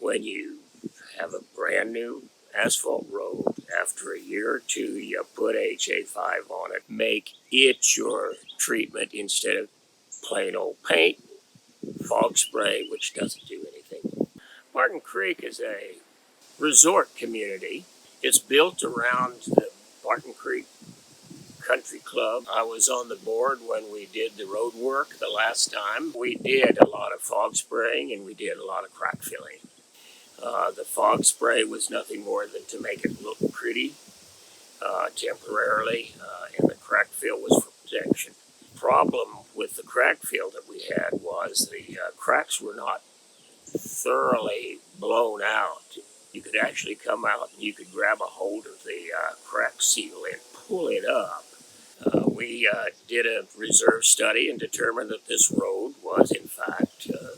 when you have a brand new asphalt road, after a year or two, you put HA5 on it. Make it your treatment instead of plain old paint, fog spray, which doesn't do anything. Barton Creek is a resort community. It's built around the Barton Creek Country Club. I was on the board when we did the road work the last time. We did a lot of fog spraying and we did a lot of crack filling. The fog spray was nothing more than to make it look pretty temporarily, and the crack fill was for protection. Problem with the crack fill that we had was the cracks were not thoroughly blown out. You could actually come out and you could grab a hold of the crack seal and pull it up. We did a reserve study and determined that this road was in fact the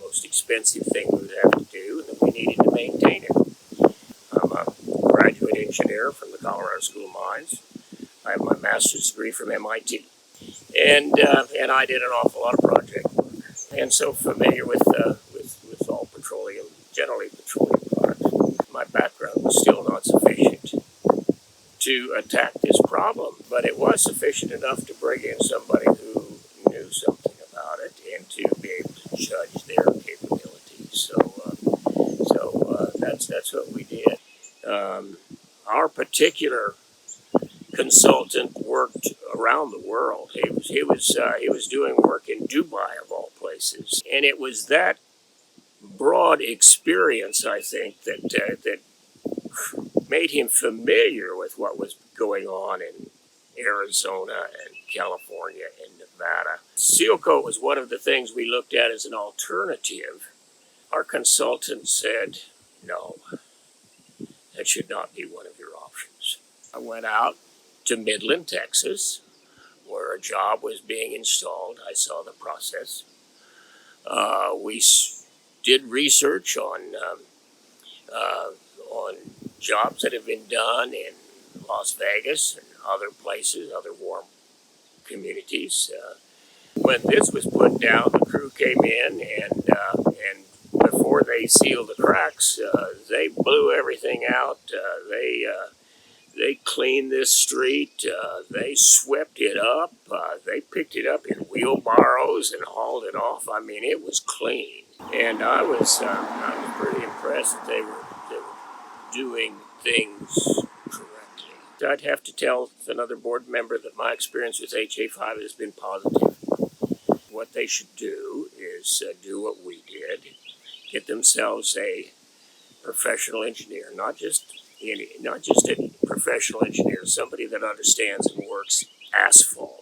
most expensive thing we would have to do, and that we needed to maintain it. I'm a graduate engineer from the Colorado School of Mines. I have my master's degree from MIT, and I did an awful lot of project work, and so familiar with all petroleum, generally petroleum products. My background was still not sufficient to attack this problem, but it was sufficient enough to bring in somebody who knew something about it and to be able to judge their capabilities. So that's what we did. Our particular consultant worked around the world. He was doing work in Dubai of all places, and it was that broad experience, I think, that made him familiar with what was going on in Arizona and California and Nevada. Seal coat was one of the things we looked at as an alternative. Our consultant said, no, that should not be one of your options. I went out to Midland, Texas, where a job was being installed. I saw the process. We did research on jobs that have been done in Las Vegas and other places, other warm communities. When this was put down, the crew came in and before they sealed the cracks, they blew everything out. They cleaned this street. They swept it up. They picked it up in wheelbarrows and hauled it off. I mean, it was clean. And I was pretty impressed that they were doing things correctly. I'd have to tell another board member that my experience with HA5 has been positive. What they should do is do what we did, get themselves a professional engineer, not just a professional engineer, somebody that understands and works asphalt.